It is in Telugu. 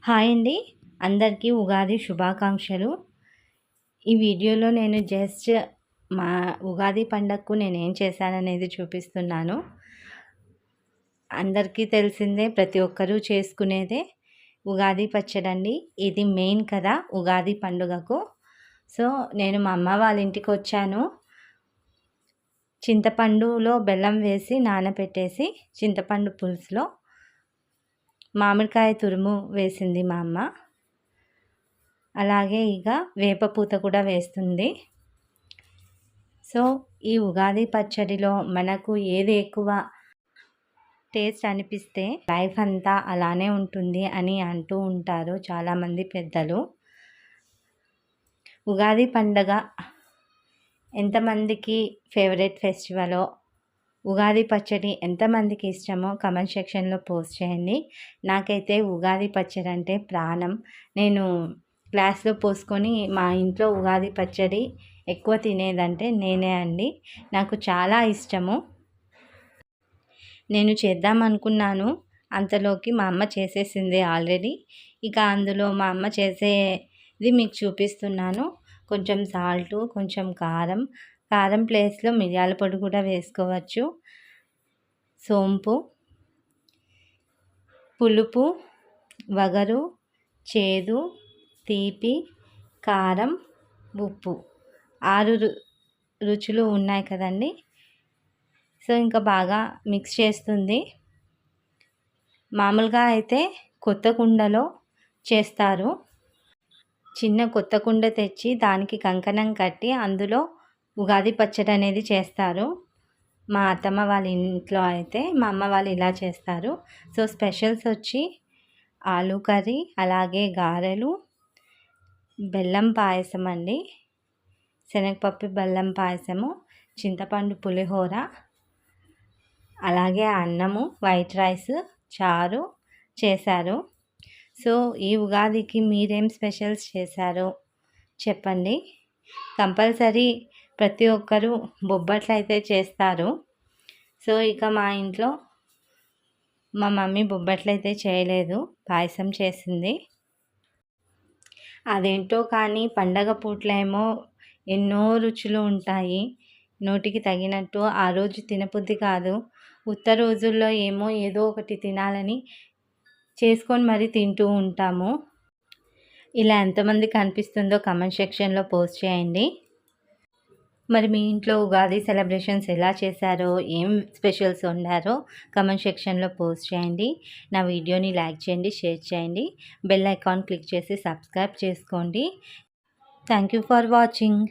హాయ్ అండి. అందరికీ ఉగాది శుభాకాంక్షలు. ఈ వీడియోలో నేను జస్ట్ మా ఉగాది పండగకు నేనేం చేశాననేది చూపిస్తున్నాను. అందరికీ తెలిసిందే, ప్రతి ఒక్కరూ చేసుకునేదే ఉగాది పచ్చడండి. ఇది మెయిన్ కదా ఉగాది పండుగకు. సో, నేను మా అమ్మ వాళ్ళ ఇంటికొచ్చాను. చింతపండులో బెల్లం వేసి నానబెట్టేసి చింతపండు పులుసులో మామిడికాయ తురుము వేసింది మా అమ్మ. అలాగే ఇక వేపపూత కూడా వేస్తుంది. సో ఈ ఉగాది పచ్చడిలో మనకు ఏది ఎక్కువ టేస్ట్ అనిపిస్తే లైఫ్ అంతా అలానే ఉంటుంది అని అంటూ ఉంటారు చాలామంది పెద్దలు. ఉగాది పండగ ఎంతమందికి ఫేవరెట్ ఫెస్టివలో, ఉగాది పచ్చడి ఎంతమందికి ఇష్టమో కమెంట్ సెక్షన్లో పోస్ట్ చేయండి. నాకైతే ఉగాది పచ్చడి అంటే ప్రాణం. నేను గ్లాస్లో పోసుకొని మా ఇంట్లో ఉగాది పచ్చడి ఎక్కువ తినేదంటే నేనే అండి. నాకు చాలా ఇష్టము. నేను చేద్దాం అనుకున్నాను, అంతలోకి మా అమ్మ చేసేసింది ఆల్రెడీ. ఇక అందులో మా అమ్మ చేసేది మీకు చూపిస్తున్నాను. కొంచెం సాల్టు, కొంచెం కారం, కారం ప్లేస్లో మిరియాల పొడి కూడా వేసుకోవచ్చు. సోంపు, పులుపు, వగరు, చేదు, తీపి, కారం, ఉప్పు, 6 రుచులు ఉన్నాయి కదండి. సో ఇంకా బాగా మిక్స్ చేస్తుంది. మామూలుగా అయితే కొత్త కుండలో చేస్తారు. చిన్న కొత్త కుండ తెచ్చి దానికి కంకణం కట్టి అందులో ఉగాది పచ్చడి అనేది చేస్తారు. మా అత్తమ్మ వాళ్ళ ఇంట్లో అయితే మా అమ్మ వాళ్ళు ఇలా చేస్తారు. సో స్పెషల్స్ వచ్చి ఆలు కర్రీ, అలాగే గారెలు, బెల్లం పాయసం అండి, శనగపప్పు బెల్లం పాయసము, చింతపండు పులిహోర, అలాగే అన్నము, వైట్ రైస్, చారు చేశారు. సో ఈ ఉగాదికి మీరేం స్పెషల్స్ చేశారో చెప్పండి. కంపల్సరీ ప్రతి ఒక్కరూ బొబ్బట్లు అయితే చేస్తారు. సో ఇక మా ఇంట్లో మా మమ్మీ బొబ్బట్లు అయితే చేయలేదు, పాయసం చేసింది. అదేంటో కానీ పండగ పూట్లేమో ఎన్నో రుచులు ఉంటాయి. నోటికి తగినట్టు ఆ రోజు తినబుద్ధి కాదు. ఉత్త రోజుల్లో ఏమో ఏదో ఒకటి తినాలని చేసుకొని మరీ తింటూ ఉంటాము. ఇలా ఎంతమందికి అనిపిస్తుందో కమెంట్ సెక్షన్లో పోస్ట్ చేయండి. మరి మీ ఇంట్లో ఉగాది సెలబ్రేషన్స్ ఎలా చేశారో, ఏం స్పెషల్స్ వండారో కమెంట్ సెక్షన్లో పోస్ట్ చేయండి. నా వీడియోని లైక్ చేయండి, షేర్ చేయండి, బెల్ ఐకాన్ క్లిక్ చేసి సబ్స్క్రైబ్ చేసుకోండి. Thank you for watching.